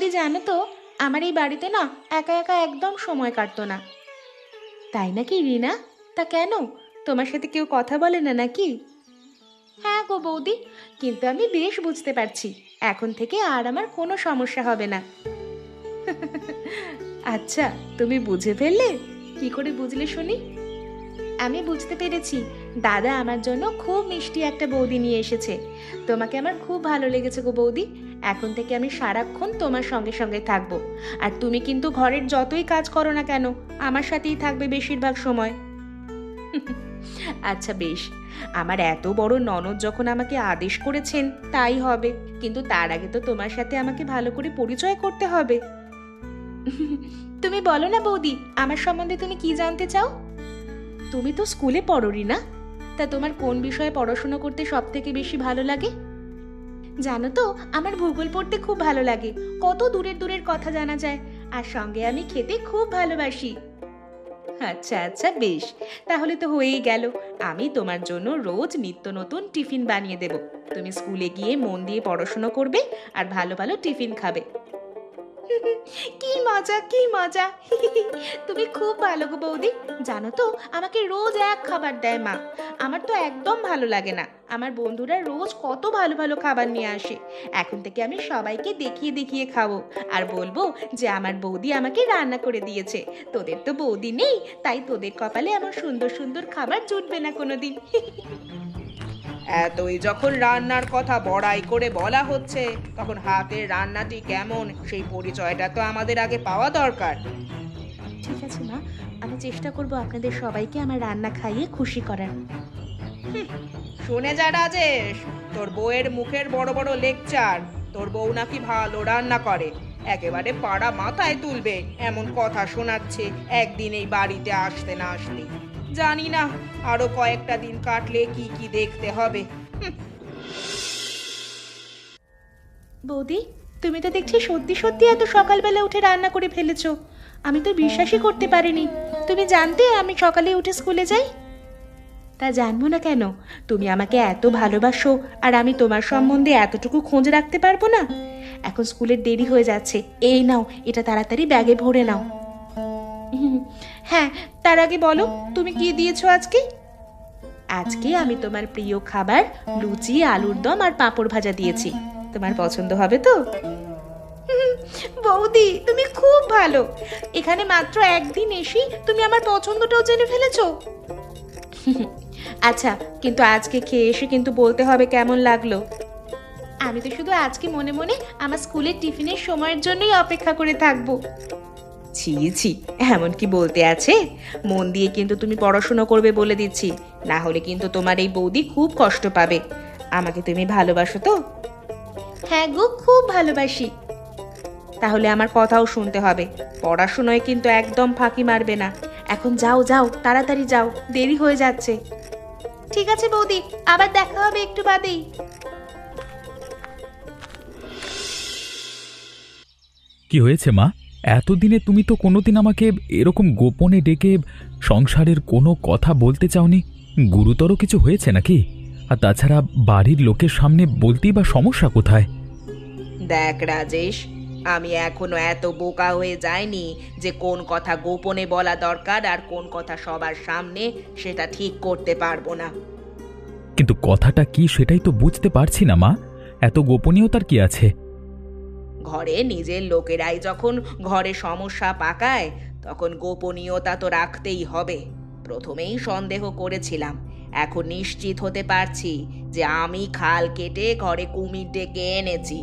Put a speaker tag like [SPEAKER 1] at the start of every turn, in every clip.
[SPEAKER 1] বৌদি জানো তো, আমার এই বাড়িতে না একা একা একদম সময় কাটতো না। তাই নাকি রিনা? তা কেন, তোমার সাথে কেউ কথা বলে না নাকি? হ্যাঁ গো বৌদি, কিন্তু আমি বেশ বুঝতে পারছি এখন থেকে আর আমার কোনো সমস্যা হবে না। আচ্ছা, তুমি বুঝে ফেললে? কি করে বুঝলে শুনি? আমি বুঝতে পেরেছি, দাদা আমার জন্য খুব মিষ্টি একটা বৌদি নিয়ে এসেছে। তোমাকে আমার খুব ভালো লেগেছে গো বৌদি। এখন থেকে আমি সারাক্ষণ তোমার সঙ্গে সঙ্গে থাকবো। আর তুমি কিন্তু ঘরের যতই কাজ করো না কেন, আমার সাথেই থাকবে বেশিরভাগ সময়। আচ্ছা বেশ, আমার এত বড় ননদ যখন আমাকে আদেশ করেছেন তাই হবে, কিন্তু তার আগে তো তোমার সাথে আমাকে ভালো করে পরিচয় করতে হবে। তুমি বলো না বৌদি, আমার সম্বন্ধে তুমি কি জানতে চাও? তুমি তো স্কুলে পড়ো রিনা, তা তোমার কোন বিষয়ে পড়াশোনা করতে সব থেকে বেশি ভালো লাগে? জানো তো, আমার ভূগোল পড়তে খুব ভালো লাগে। কত দূরের দূরের কথা জানা যায়। আর সঙ্গে আমি খেতে খুব ভালোবাসি। আচ্ছা আচ্ছা বেশ, তাহলে তো হয়েই গেল। আমি তোমার জন্য রোজ নিত্য নতুন টিফিন বানিয়ে দেব। তুমি স্কুলে গিয়ে মন দিয়ে পড়াশোনা করবে আর ভালো ভালো টিফিন খাবে। কি মজা কি মজা! তুমি খুব ভালো গো বৌদি। জানো তো, আমাকে রোজ এক খাবার দেয় মা। আমার তো একদম ভালো লাগে না। আমার বন্ধুরা রোজ কত ভালো ভালো খাবার নিয়ে আসে। এখন থেকে আমি সবাইকে দেখিয়ে দেখিয়ে খাবো আর বলবো যে আমার বৌদি আমাকে রান্না করে দিয়েছে। তোদের তো বৌদি নেই, তাই তোদের কপালে আমার সুন্দর সুন্দর খাবার জুটবে না কোনোদিন।
[SPEAKER 2] এতই যখন রান্নার কথা বড়াই করে বলা হচ্ছে, তখন হাতের রান্নাটি কেমন সেই পরিচয়টা তো আমাদের আগে পাওয়া দরকার।
[SPEAKER 1] ঠিক আছে মা, আমি চেষ্টা করব আপনাদের সবাইকে আমার রান্না খাইয়ে খুশি করার।
[SPEAKER 2] শুনে যা রাজেশ, তোর বউয়ের মুখের বড় বড় লেকচার। তোর বউ নাকি ভালো রান্না করে, একেবারে পাড়া মাথায় তুলবে এমন কথা শোনাচ্ছে একদিন এই বাড়িতে আসতে না আসতে। জানি না আরো কয়েকটা দিন কাটলে কি কি দেখতে হবে।
[SPEAKER 1] বৌদি, তুমি তো দেখছি সত্যি সত্যি এত সকালবেলা উঠে রান্না করে ফেলেছো। আমি তো বিশ্বাসই করতে পারিনি। তুমি জানতে আমি সকালে উঠে স্কুলে যাই? তা জানবো না কেন? তুমি আমাকে এত ভালোবাসো আর আমি তোমার সম্বন্ধে এতটুকু খোঁজ রাখতে পারবো না? এখন স্কুলের দেরি হয়ে যাচ্ছে, এই নাও, এটা তাড়াতাড়ি ব্যাগে ভরে নাও। হ্যাঁ, তার আগে বলো তুমি কি দিয়েছো আজকে? আজকে আমি তোমার প্রিয় খাবার লুচি, আলুর দম আর পাঁপড় ভাজা দিয়েছি। তোমার পছন্দ হবে তো? বৌদি তুমি খুব ভালো। এখানে মাত্র একদিন এসেই তুমি আমার পছন্দটাও জেনে ফেলেছো। আচ্ছা, কিন্তু আজকে খেয়ে এসে কিন্তু বলতে হবে কেমন লাগলো। আমি তো শুধু আজকে মনে মনে আমার স্কুলের টিফিনের সময়ের জন্যই অপেক্ষা করে থাকবো। ছি ছি, এমন কি বলতে আছে? মন দিয়ে কিন্তু তুমি পড়াশোনা করবে বলে দিচ্ছি, না হলে কিন্তু তোমার এই বৌদি খুব কষ্ট পাবে। আমাকে তুমি ভালোবাসো তো? হ্যাঁ গো, খুব ভালোবাসি। তাহলে আমার কথাও শুনতে হবে, পড়াশোনায় কিন্তু একদম ফাঁকি মারবে না। এখন যাও যাও, তাড়াতাড়ি যাও, দেরি হয়ে যাচ্ছে। ঠিক আছে বৌদি, আবার দেখা হবে একটু বাদেই।
[SPEAKER 3] কি হয়েছে মা? এতদিনে তুমি তো কোনোদিন আমাকে এরকম গোপনে ডেকে সংসারের কোনো কথা বলতে চাওনি। গুরুতর কিছু হয়েছে নাকি? আর তাছাড়া বাড়ির লোকের সামনে বলতেই বা সমস্যা কোথায়?
[SPEAKER 2] দেখ রাজেশ, আমি এখনো এত বোকা হয়ে যাইনি যে কোন কথা গোপনে বলা দরকার আর কোন কথা সবার সামনে সেটা ঠিক করতে পারবো না।
[SPEAKER 3] কিন্তু কথাটা কি সেটাই তো বুঝতে পারছি না মা। এত গোপনীয়তার কি আছে?
[SPEAKER 2] ঘরে নিজের লোকেরাই যখন ঘরে সমস্যা পাকায়, তখন গোপনীয়তা তো রাখতেই হবে। প্রথমেই সন্দেহ করেছিলাম, এখন নিশ্চিত হতে পারছি যে আমি খাল কেটে ঘরে কুমির ডেকে এনেছি।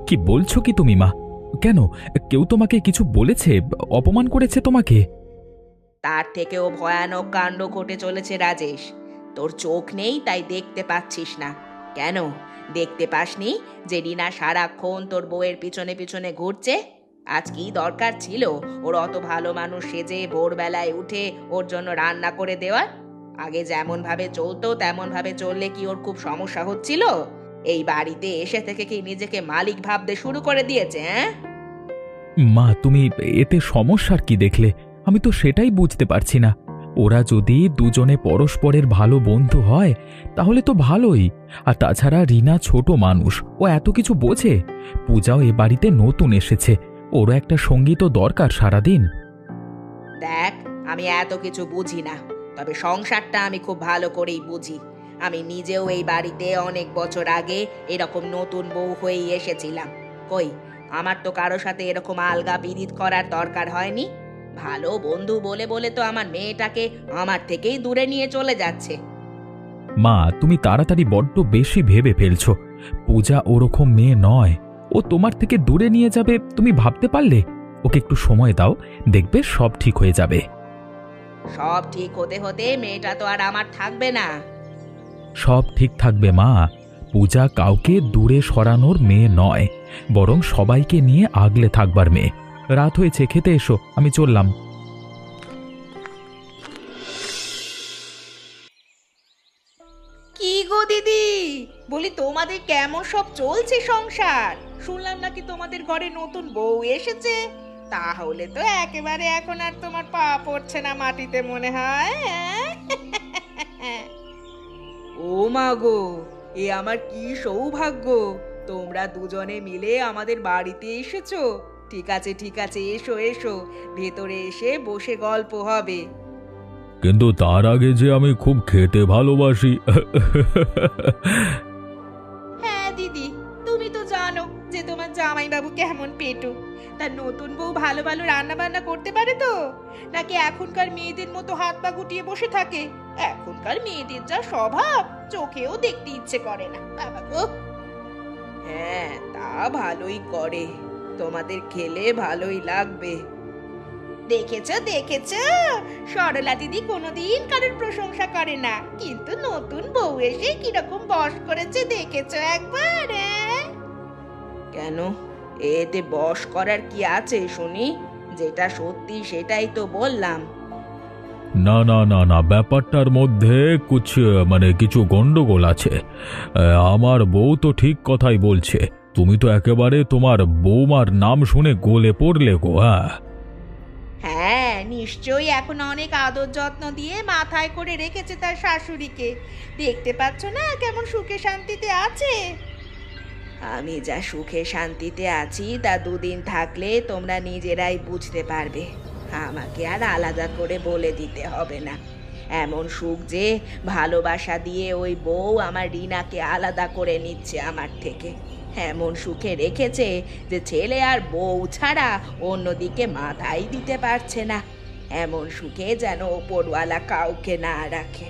[SPEAKER 3] কি বলছো কি তুমি মা? কেন, কেউ তোমাকে কিছু বলেছে, অপমান করেছে তোমাকে?
[SPEAKER 2] তার থেকেও ভয়ানক কাণ্ড ঘটে চলেছে রাজেশ। তোর চোখ নেই তাই দেখতে পাচ্ছিস না। কেন দেখতে পাসনি যে রিনা সারাক্ষণ তোর বউয়ের পিছনে পিছনে ঘুরছে? আজ কি দরকার ছিল ওর অত ভালো মানুষ সেজে ভোরবেলায় উঠে ওর জন্য রান্না করে দেওয়ার? আগে যেমন ভাবে চলতো তেমন ভাবে চললে কি ওর খুব সমস্যা হচ্ছিল? এই বাড়িতে এসে থেকে কি নিজেকে মালিক ভাবতে শুরু করে দিয়েছে? হ্যাঁ
[SPEAKER 3] মা, তুমি এতে সমস্যার কি দেখলে? আমি তো সেটাই বুঝতে পারছি না। ওরা যদি দুজনে পরস্পরের ভালো বন্ধু হয় তাহলে তো ভালোই। আর তাছাড়া রিনা ছোট মানুষ, ও এত কিছু বোঝে। পূজাও এ বাড়িতে নতুন এসেছে, ওরও একটা সঙ্গী তো দরকার সারাদিন।
[SPEAKER 2] দেখ, আমি এত কিছু বুঝি না, তবে সংসারটা আমি খুব ভালো করেই বুঝি। আমি নিজেও এই বাড়িতে অনেক বছর আগে এরকম নতুন বউ হয়েই এসেছিলাম। কই, আমার তো কারো সাথে এরকম আলগা বিরিদ করার দরকার হয়নি। ভালো বন্ধু বলে বলে তো আমার মেয়েটাকে আমার থেকেই দূরে নিয়ে চলে যাচ্ছে।
[SPEAKER 3] মা, তুমি তাড়াতাড়ি বড্ড বেশি ভেবে ফেলছো। পূজা ওরকম মেয়ে নয়, ও তোমার থেকে দূরে নিয়ে যাবে তুমি ভাবতে পারলে? ওকে একটু সময় দাও, দেখবে সব ঠিক হয়ে যাবে।
[SPEAKER 2] সব ঠিক হতে হতে মেয়েটা তো আর আমার থাকবে না।
[SPEAKER 3] সব ঠিক থাকবে মা। পূজা কাউকে দূরে সরানোর মেয়ে নয়, বরং সবাইকে নিয়ে আগলে থাকবার মেয়ে। রাত হয়েছে, খেতে এসো, আমি চললাম।
[SPEAKER 1] কি গো দিদি, বলি তোমাদের কেমন সব চলছে সংসার? শুনলাম নাকি তোমাদের ঘরে নতুন বউ এসেছে। তাহলে তো একেবারে এখন আর তোমার পা পড়ছে না মাটিতে মনে হয়, হ্যাঁ?
[SPEAKER 2] ও মা গো, এ আমার কি সৌভাগ্য! তোমরা দুজনে মিলে আমাদের বাড়িতে এসেছো। ঠিক আছে ঠিক আছে, এসো এসো, ভেতরে এসে বসে গল্প হবে।
[SPEAKER 3] কিন্তু তার আগে যে আমি খুব খেতে ভালোবাসি।
[SPEAKER 1] হ্যাঁ দিদি, তুমি তো জানো যে তোমার জামাইবাবু কেমন পেটু। তার নতুন বউ ভালো ভালো রান্না বান্না করতে পারে তো, নাকি এখনকার মেয়েদের মতো হাত পা গুটিয়ে বসে থাকে? এখনকার মেয়েদের যা স্বভাব, চোখেও দেখতে ইচ্ছে করে না, বাবা গো।
[SPEAKER 2] হ্যাঁ, তা ভালোই করে, তোমাদের খেলে ভালোই লাগবে।
[SPEAKER 1] দেখেছো দেখেছো, সরলা দিদি কোনোদিন কারোর প্রশংসা করে না, কিন্তু নতুন বউ এসে কিরকম বশ করেছে দেখেছো একবার, হ্যাঁ?
[SPEAKER 2] কেন, এতে বশ করার কি আছে শুনি? যেটা সত্যি সেটাই তো বললাম।
[SPEAKER 3] না না না না, ব্যাপারটার মধ্যে কিছু গন্ডগোল আছে। আমার বউ তো ঠিক কথাই বলছে। তুমি তো একেবারে তোমার বৌমার নাম শুনে গলে পড়লে গো।
[SPEAKER 1] হ্যাঁ, নিশ্চয়ই এখন অনেক আদর যত্ন দিয়ে মাথায় করে রেখেছে তার শাশুড়িকে। দেখতে পাচ্ছ না কেমন সুখে শান্তিতে আছে?
[SPEAKER 2] আমি যা সুখে শান্তিতে আছি তা দুদিন থাকলে তোমরা নিজেরাই বুঝতে পারবে। আমাকে আর আলাদা করে বলে দিতে হবে না। এমন সুখ যে ভালোবাসা দিয়ে ওই বউ আমার রিনাকে আলাদা করে নিচ্ছে আমার থেকে। এমন সুখে রেখেছে যে ছেলে আর বউ ছাড়া অন্যদিকে মাথাই দিতে পারছে না। এমন সুখে যেন ওপরওয়ালা কাউকে না রাখে।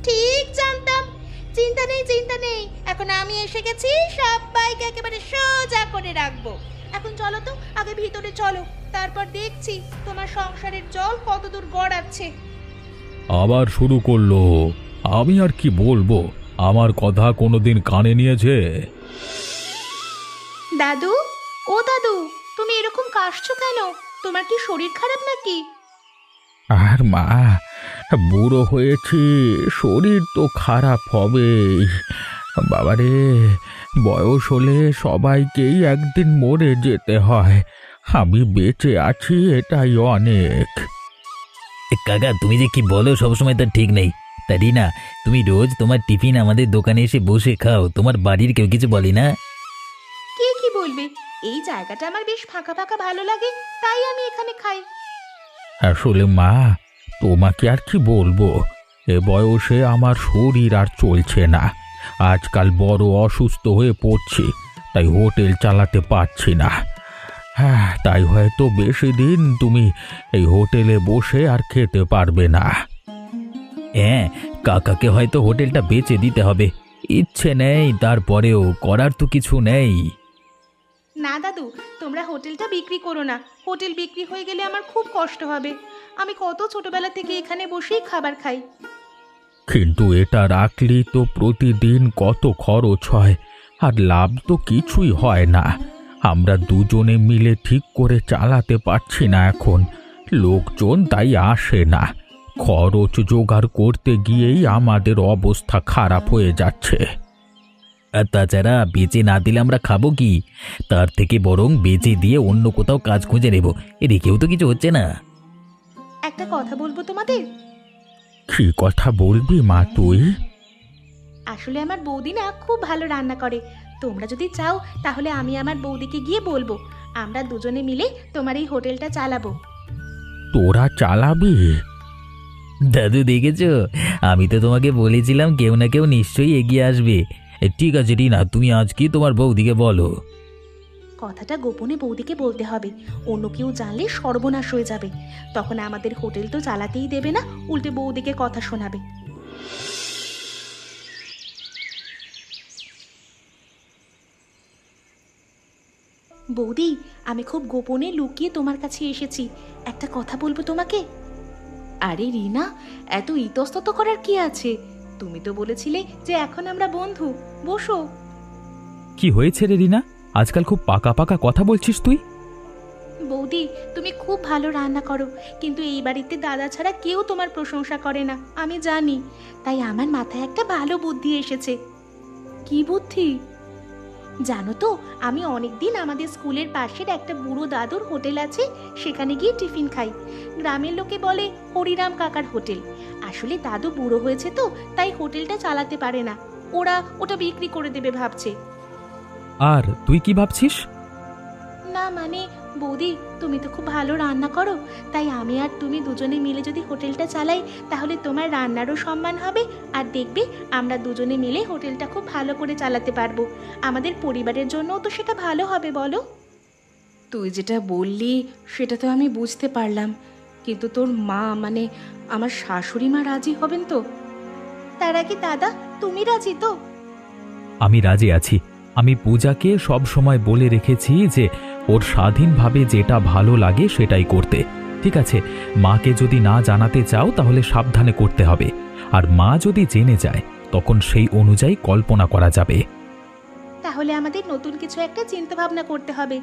[SPEAKER 1] ঠিক জানতাম। চিন্তা নেই চিন্তা নেই, এখন আমি এসে গেছি, সবাইকে একেবারে সোজা করে রাখবো। এখন চলো তো, আগে ভিতরে চলো, তারপর দেখছি তোমার সংসারের জল কতদূর গড়াচ্ছে।
[SPEAKER 3] আবার শুরু করলো। আমি আর কি বলবো, আমার কথা কোনোদিন কানে নিয়েছে?
[SPEAKER 1] দাদু, ও দাদু, তুমি এরকম কাশছো কেন? তোমার কি শরীর খারাপ নাকি?
[SPEAKER 3] আর মা, বুড়ো হয়েছি, শরীর তো খারাপ হবেই। বাবারে, বয়স হলে সবাইকেই একদিন মরে যেতে হয়। আমি বেঁচে আছি এটাই অনেক।
[SPEAKER 4] কাকা, তুমি যে কি বলো সবসময় তার ঠিক নেই। তা রিনা, তুমি রোজ তোমার টিফিন আমাদের দোকানে এসে বসে খাও, তোমার বাড়ির কেউ কিছু বলে না?
[SPEAKER 1] কে কি বলবে? এই জায়গাটা আমার বেশ ফাঁকা ফাঁকা ভালো লাগে, তাই আমি এখানে খাই।
[SPEAKER 3] আসলে মা, তোমাকে আর কি বলবো, এ বয়সে আমার শরীর আর চলছে না। আজকাল বড় অসুস্থ হয়ে পড়ছি, তাই হোটেল চালাতে পারছি না। হ্যাঁ, তাই হয়তো বেশি দিন তুমি এই হোটেলে বসে আর খেতে পারবে না।
[SPEAKER 4] হ্যাঁ, কাকাকে হয়তো হোটেলটা বেচে দিতে হবে। ইচ্ছে নেই, তারপরেও করার তো কিছু নেই।
[SPEAKER 1] না দাদু, তোমরা হোটেলটা বিক্রি করো না। হোটেল বিক্রি হয়ে গেলে আমার খুব কষ্ট হবে। আমি কত ছোটবেলা থেকে এখানে বসেই খাবার খাই।
[SPEAKER 3] কিন্তু এটা রাখলে তো প্রতিদিন কত খরচ হয়, আর লাভ তো কিছুই হয় না। আমরা দুজনে মিলে ঠিক করে চালাতে পারছি না এখন। লোকজন তাই আসে না। খরচ জোগাড় করতে গিয়েই আমাদের অবস্থা খারাপ হয়ে যাচ্ছে।
[SPEAKER 4] আর তাছাড়া বেচে না দিলে আমরা খাবো কি? তার থেকে বরং বেচে দিয়ে অন্য কোথাও কাজ খুঁজে নেব। রেখেও তো কিছু হচ্ছে না।
[SPEAKER 1] একটা কথা বলবো তোমাদের।
[SPEAKER 3] কি কথা বলবি মা তুই?
[SPEAKER 1] আসলে আমার বৌদি না খুব ভালো রান্না করে। তোমরা যদি চাও তাহলে আমি আমার বৌদিকে গিয়ে বলবো, আমরা দুজনে মিলে তোমার এই হোটেলটা চালাবো।
[SPEAKER 3] তোরা চালাবি?
[SPEAKER 4] দাদু দেখেছো, আমি তো তোমাকে বলেছিলাম কেউ না কেউ নিশ্চয়ই এগিয়ে আসবে। ঠিক আছে রিনা, তুমি আজকে তোমার বৌদিকে বলো।
[SPEAKER 1] কথাটা গোপনে বৌদিকে বলতে হবে, অন্য কেউ জানলে সর্বনাশ হয়ে যাবে। তখন আমাদের হোটেল তো চালাতেই দেবে না, উল্টে বৌদিকে কথা শোনাবে। বৌদি, আমি খুব গোপনে লুকিয়ে তোমার কাছে এসেছি, একটা কথা বলবো তোমাকে। আরে রিনা, এত ইতস্তত করার কি আছে? তুমি তো বলেছিলে যে এখন আমরা বন্ধু, বসো।
[SPEAKER 3] কি হয়েছে রে রিনা? আজকাল খুব পাকা পাকা কথা বলছিস তুই।
[SPEAKER 1] বৌদি, তুমি খুব ভালো রান্না করো, কিন্তু এই বাড়িতে দাদা ছাড়া কেউ তোমার প্রশংসা করে না, আমি জানি। তাই আমার মাথায় একটা ভালো বুদ্ধি এসেছে। কি বুদ্ধি? জানো তো, আমি অনেকদিন আমাদের স্কুলের পাশের একটা বুড়ো দাদুর হোটেল আছে, সেখানে গিয়ে টিফিন খাই। গ্রামের লোকে বলে হরিরাম কাকার হোটেল। আসলে দাদু বুড়ো হয়েছে তো, তাই হোটেলটা চালাতে পারে না, ওরা ওটা বিক্রি করে দেবে ভাবছে।
[SPEAKER 3] আর তুই কি ভাবছিস?
[SPEAKER 1] না মানে বৌদি, তুমি তো খুব ভালো রান্না করো, তাই আমি আর তুমি দুজনে মিলে যদি হোটেলটা চালাই তাহলে তোমার রান্নারও সম্মান হবে, আর দেখবে আমরা দুজনে মিলে হোটেলটা খুব ভালো করে চালাতে পারবো। আমাদের পরিবারের জন্যও তো সেটা ভালো হবে, বলো? তুই যেটা বললি সেটা তো আমি বুঝতে পারলাম, কিন্তু তোর মা মানে আমার শাশুড়ি মা রাজি হবেন তো? তার আগে দাদা, তুমি রাজি তো?
[SPEAKER 3] আমি রাজি আছি। আমি পূজাকে সব সময় বলে রেখেছি যে ওর স্বাধীনভাবে যেটা ভালো লাগে সেটাই করতে। ঠিক আছে, মাকে যদি না জানাতে চাও তাহলে সাবধানে করতে হবে, আর মা যদি জেনে যায় তখন সেই অনুযায়ী কল্পনা করা যাবে।
[SPEAKER 1] তাহলে আমাদের নতুন কিছু একটা চিন্তা ভাবনা করতে হবে,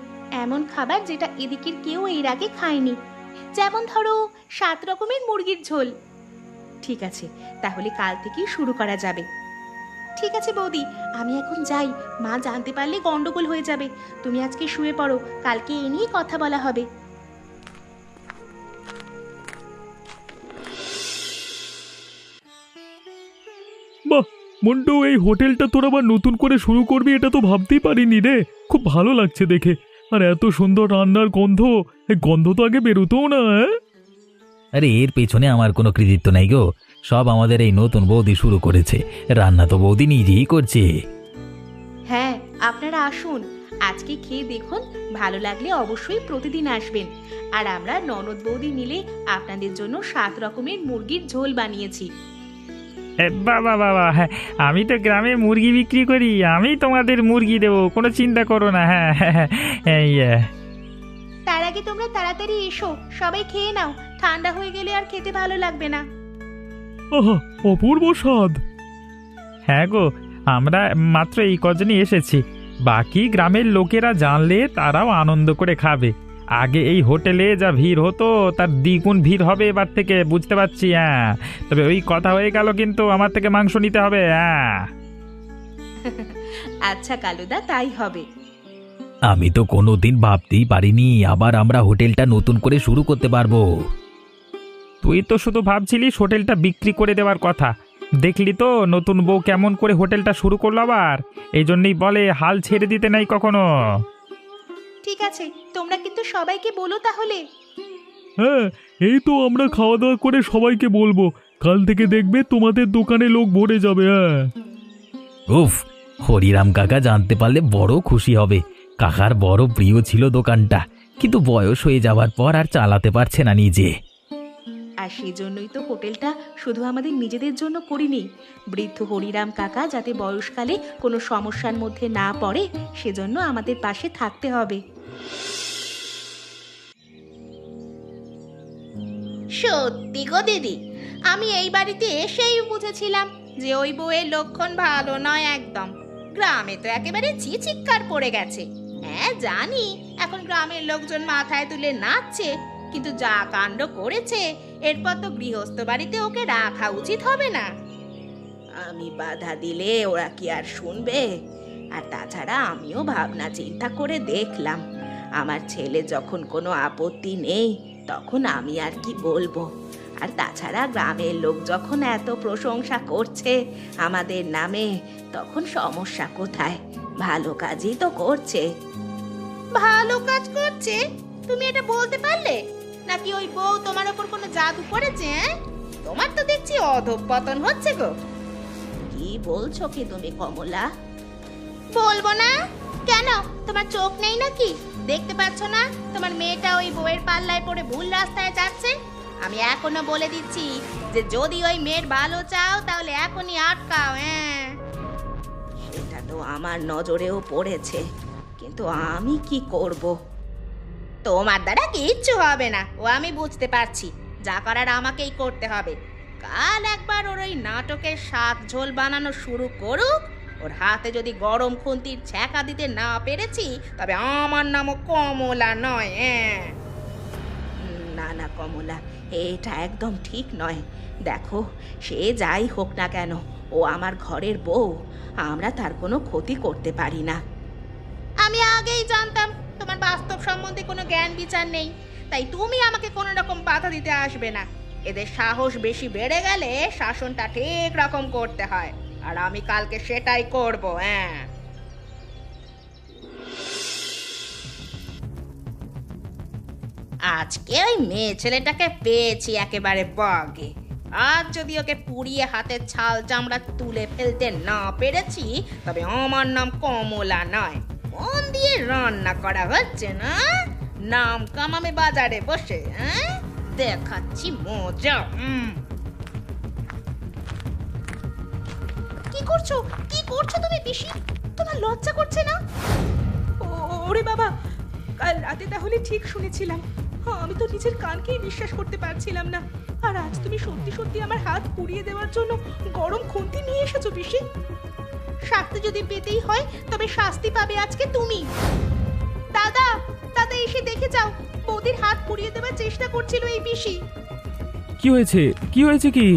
[SPEAKER 1] এমন খাবার যেটা এদিকের কেউ এর আগে খায়নি। যেমন ধরো 7 রকমের মুরগির ঝোল। ঠিক আছে, তাহলে কাল থেকেই শুরু করা যাবে। ঠিক আছে বৌদি, আমি এখন যাই, মা জানতে পারলে গন্ডগোল হয়ে যাবে। তুমি আজকে শুয়ে পড়ো, কালকে এ নিয়ে কথা বলা হবে।
[SPEAKER 3] বাহ মন্টু, এই হোটেলটা তোর আবার নতুন করে শুরু করবি, এটা তো ভাবতেই পারিনি রে। খুব ভালো লাগছে দেখে, আর এত সুন্দর রান্নার গন্ধ, এই গন্ধ তো আগে বেরোতোও না।
[SPEAKER 4] আরে এর পেছনে আমার কোনো কৃতিত্ব নাই গো, সব আমাদের এই নতুন বৌদি শুরু করেছে। রান্না তো বৌদি নিজেই করছে।
[SPEAKER 1] হ্যাঁ, আপনারা আসুন, আজকে খেয়ে দেখুন, ভালো লাগলে অবশ্যই প্রতিদিন আসবেন। আর আমরা ননদ বৌদি মিলে আপনাদের জন্য 7 রকমের মুরগির ঝোল বানিয়েছি।
[SPEAKER 5] বাবা বাবা, হ্যাঁ আমি তো গ্রামে মুরগি বিক্রি করি, আমি তোমাদের মুরগি দেবো, কোনো চিন্তা করো না। হ্যাঁ হ্যাঁ হ্যাঁ।
[SPEAKER 1] তার আগে তোমরা তাড়াতাড়ি এসো, সবাই খেয়ে নাও, ঠান্ডা হয়ে গেলে আর খেতে ভালো লাগবে না।
[SPEAKER 3] আহা, অপূর্ব স্বাদ।
[SPEAKER 5] হ্যাঁ গো, আমরা মাত্র এই কজনই এসেছি, বাকি গ্রামের লোকেরা জানলে তারাও আনন্দ করে খাবে। আগে এই হোটেলে যা ভিড় হতো তার দ্বিগুণ ভিড় হবে এবার থেকে, বুঝতে পারছি। হ্যাঁ, তবে ওই কথা হয়ে গেল, কিন্তু আমার থেকে মাংস নিতে হবে। হ্যাঁ
[SPEAKER 1] আচ্ছা কালুদা, তাই হবে।
[SPEAKER 4] আমি তো কোনোদিন ভাবতেই পারিনি আবার আমরা হোটেলটা নতুন করে শুরু করতে পারবো।
[SPEAKER 5] তুই তো শুধু ভাবছিলিস হোটেলটা বিক্রি করে দেওয়ার কথা, দেখলি তো নতুন বউ কেমন করে হোটেলটা শুরু করলো আবার। এই জন্যই বলে হাল ছেড়ে দিতে নাই কখনো।
[SPEAKER 1] ঠিক আছে, তোমরা কিন্তু সবাইকে বলো তাহলে।
[SPEAKER 3] হ্যাঁ, এই তো আমরা খাওয়া দাওয়া করে সবাইকে বলবো, কাল থেকে দেখবে তোমাদের দোকানে লোক ভরে যাবে। হ্যাঁ
[SPEAKER 4] উফ, হরিরাম কাকা জানতে পারলে বড় খুশি হবে। কাকার বড় প্রিয় ছিল দোকানটা, কিন্তু বয়স হয়ে যাওয়ার পর আর চালাতে পারছে না নিজে।
[SPEAKER 1] আর সেই জন্যই তো হোটেলটা শুধু আমাদের নিজেদের জন্য করিনি, বৃদ্ধ হরিরাম কাকা যাতে বয়সকালে কোনো সমস্যার মধ্যে না পড়ে সেজন্য আমাদের পাশে থাকতে হবে। সত্যি গো দিদি, আমি এই বাড়িতে এসেই বুঝেছিলাম যে ওই বউয়ের লক্ষণ ভালো নয় একদম। গ্রামে তো একেবারে চিৎকার পড়ে গেছে। হ্যাঁ জানি, এখন গ্রামের লোকজন মাথায় তুলে নাচছে, কিন্তু যা কাণ্ড করেছে এরপর তো গৃহস্থ বাড়িতে ওকে রাখা উচিত হবে না। আমি বাধা দিলে ওরা কি আর শুনবে? আর তাছাড়া আমিও ভাবনা চিন্তা করে দেখলাম, আমার ছেলে যখন কোনো আপত্তি নেই
[SPEAKER 2] তখন আমি আর কি বলবো। আর তাছাড়া গ্রামের লোক যখন এত প্রশংসা করছে আমাদের নামে, তখন সমস্যা কোথায়? ভালো কাজই তো করছে।
[SPEAKER 1] ভালো কাজ করছে? তুমি এটা বলতে পারলে? নাকি ওই বউ তোমার ওপর কোনো জাদু করেছে? তোমার তো দেখছি অধঃপতন হচ্ছে গো।
[SPEAKER 2] কি বলছো কি তুমি কমলা?
[SPEAKER 1] বলবো না কেন? তোমার চোখ নেই নাকি? দেখতে পাচ্ছ না তোমার মেয়েটা ওই বউয়ের পাল্লায় পড়ে ভুল রাস্তায় যাচ্ছে? আমি এখনো বলে দিচ্ছি যে যদি ওই মেয়ের ভালো চাও তাহলে এখনই আটকাও।
[SPEAKER 2] সেটা তো আমার নজরেও পড়েছে, কিন্তু আমি কি করব?
[SPEAKER 1] তোমার দ্বারা কিচ্ছু হবে না, ও আমি বুঝতে পারছি। যা করার আমাকেই করতে হবে। কাল একবার ওর ওই নাটকের শাক ঝোল বানানো শুরু করুক। ওর হাতে যদি গরম খুন্তির ছ্যাঁকা দিতে না পেরেছি, তবে আমার নামও কমলা নয়।
[SPEAKER 2] না না কমলা, এটা একদম ঠিক নয়। দেখো, সে যাই হোক না কেন, ও আমার ঘরের বউ। আমরা তার কোনো ক্ষতি করতে পারি না।
[SPEAKER 1] আমি আগেই জানতাম তোমার বাস্তব সম্বন্ধে কোনো জ্ঞান বিচার নেই, তাই তুমি আমাকে কোনো রকম বাধা দিতে আসবে না। এদের সাহস বেশি বেড়ে গেলে শাসনটা ঠিক রকম করতে হয়, আর আমি কালকে সেটাই করব। আজকে ওই মেয়ে ছেলেটাকে পেয়েছি একেবারে বাগে। আর যদি ওকে পুড়িয়ে হাতের ছাল চামড়া তুলে ফেলতে না পেরেছি, তবে আমার নাম কমলা নয়। মন দিয়ে রান্না করা হচ্ছে না, নাম কামাবে বাজারে বসে। দেখাচ্ছি মজা। কি করছো? কি করছো তুমি পিসি? তোমার লজ্জা করছে না?
[SPEAKER 6] ওরে বাবা, কাল রাতে তাহলে ঠিক শুনেছিলাম। আমি তো নিজের কানকেই বিশ্বাস করতে পারছিলাম না। আর আজ তুমি সত্যি সত্যি আমার হাত পুড়িয়ে দেওয়ার জন্য গরম খুন্তি নিয়ে এসেছো পিসি।
[SPEAKER 1] শাস্তি যদি পেতেই হয় তবে শাস্তি পাবে আজকে তুমি। দাদা, দাদা এসে দেখে যাও, বৌদির হাত পুড়িয়ে দেওয়ার চেষ্টা করছিল এই পিসি।
[SPEAKER 3] কি হয়েছে? কি হয়েছে? কি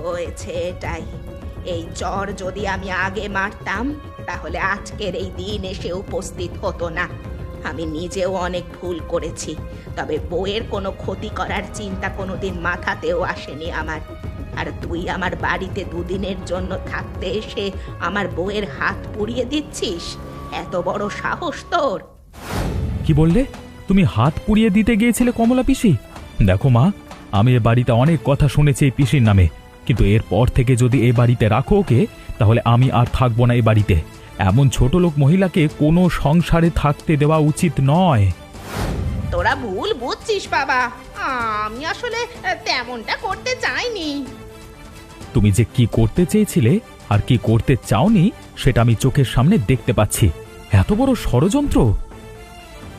[SPEAKER 2] হয়েছে এটাই। এই চর যদি আমি আগে মারতাম, তাহলে আজকের এই দিন এসে উপস্থিত হতো না। আমি নিজেও অনেক ভুল করেছি, তবে বউয়ের কোনো ক্ষতি করার চিন্তা কোনোদিন মাথাতেও আসেনি আমার। আর তুই আমার বাড়িতে দুদিনের জন্য থাকতে এসে আমার বউয়ের হাত পুড়িয়ে দিচ্ছিস? এত বড় সাহস তোর!
[SPEAKER 3] কি বললে? তুমি হাত পুড়িয়ে দিতে গিয়েছিলে কমলা পিসি? দেখো মা, আমি এ বাড়িতে অনেক কথা শুনেছি এই পিসির নামে, কিন্তু এরপর থেকে যদি এ বাড়িতে রাখো ওকে, তাহলে আমি আর থাকবো না এ বাড়িতে। এমন ছোট লোক মহিলাকে কোনো সংসারে থাকতে দেওয়া উচিত নয়।
[SPEAKER 1] তোরা ভুল বুঝছিস বাবা, আমি আসলে তেমনটা করতে চাইনি।
[SPEAKER 3] তুমি যে কি করতে চেয়েছিলে আর কি করতে চাওনি, সেটা আমি চোখের সামনে দেখতে পাচ্ছি। এত বড় ষড়যন্ত্র!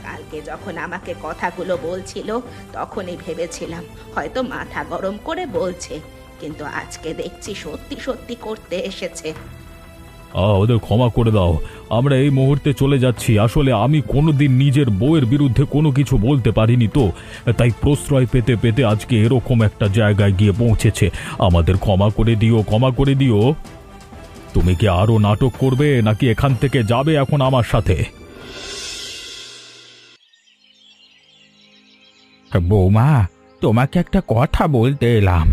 [SPEAKER 2] কালকে যখন আমাকে কথাগুলো বলছিল, তখনই ভেবেছিলাম হয়তো মাথা গরম করে বলছে, কিন্তু আজকে দেখছি সত্যি সত্যি করতে এসেছে।
[SPEAKER 3] ওদের ক্ষমা করে দাও, আমরা এই মুহূর্তে চলে যাচ্ছি। আসলে আমি কোনোদিন নিজের বউয়ের বিরুদ্ধে কোনো কিছু বলতে পারিনি, তো তাই প্রশ্রয় পেতে পেতে আজকে এরকম একটা জায়গায় গিয়ে পৌঁছেছে। আমাদের ক্ষমা করে দিও, ক্ষমা করে দিও। তুমি কি আরো নাটক করবে, নাকি এখান থেকে যাবে এখন আমার সাথে? বৌমা, তোমাকে একটা কথা বলতে এলাম।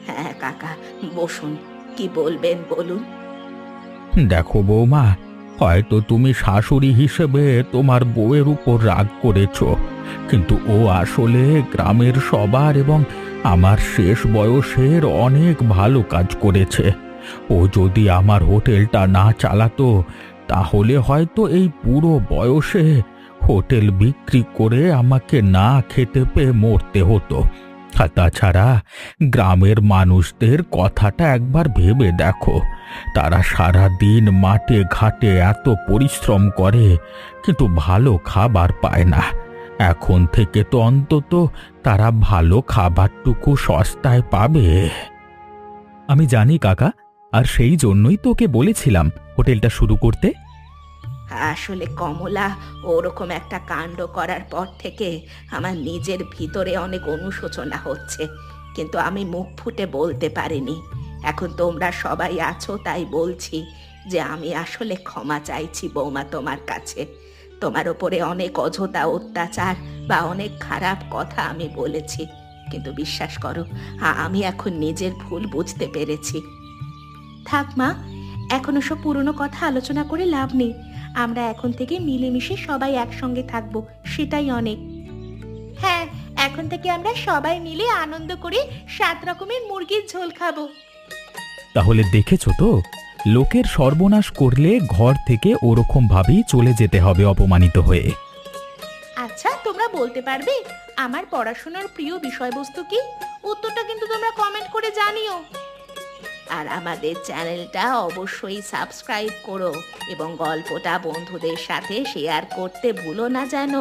[SPEAKER 2] হ্যাঁ কাকা, বসুন। কি বলবেন বলুন।
[SPEAKER 3] দেখো বৌমা, হয়তো তুমি শাশুড়ি হিসেবে তোমার বউয়ের উপর রাগ করেছো, কিন্তু ও আসলে গ্রামের সবার এবং আমার শেষ বয়সের অনেক ভালো কাজ করেছে। ও যদি আমার হোটেলটা না চালাতো, তাহলে হয়তো এই পুরো বয়সে হোটেল বিক্রি করে আমাকে না খেতে পেয়ে মরতে হতো। আর তাছাড়া গ্রামের মানুষদের কথাটা একবার ভেবে দেখো। তারা সারা দিন মাঠে ঘাটে এত পরিশ্রম করে, কিন্তু ভালো খাবার পায় না। এখন থেকে তো অন্তত তারা ভালো খাবারটুকু সস্তায় পাবে। আমি জানি কাকা, আর সেই জন্যই তোকে বলেছিলাম হোটেলটা শুরু করতে।
[SPEAKER 2] আসলে কমলা ওরকম একটা কাণ্ড করার পর থেকে আমার নিজের ভিতরে অনেক অনুশোচনা হচ্ছে, কিন্তু আমি মুখ ফুটে বলতে পারিনি। এখন তোমরা সবাই আছো তাই বলছি যে আমি আসলে ক্ষমা চাইছি বৌমা তোমার কাছে। তোমার ওপরে অনেক অযথা অত্যাচার বা অনেক খারাপ কথা আমি বলেছি, কিন্তু বিশ্বাস করো আমি এখন নিজের ভুল বুঝতে পেরেছি।
[SPEAKER 1] থাক মা, এখন ওসব পুরনো কথা আলোচনা করে লাভ নেই। আমরা এখন থেকে মিলেমিশে সবাই একসঙ্গে থাকবো, সেটাই অনেক। হ্যাঁ, এখন থেকে আমরা সবাই মিলে আনন্দ করে 7 রকমের মুরগির ঝোল খাবো।
[SPEAKER 3] তাহলে দেখেছো তো, লোকের সর্বনাশ করলে ঘর থেকে ওরকম ভাবেই চলে যেতে হবে অপমানিত হয়ে।
[SPEAKER 1] আচ্ছা, তোমরা বলতে পারবে আমার পড়াশোনার প্রিয় বিষয়বস্তু কি? উত্তরটা কিন্তু তোমরা কমেন্ট করে জানিও।
[SPEAKER 2] আর আমাদের চ্যানেলটা অবশ্যই সাবস্ক্রাইব করো এবং গল্পটা বন্ধুদের সাথে শেয়ার করতে ভুলো না যেন।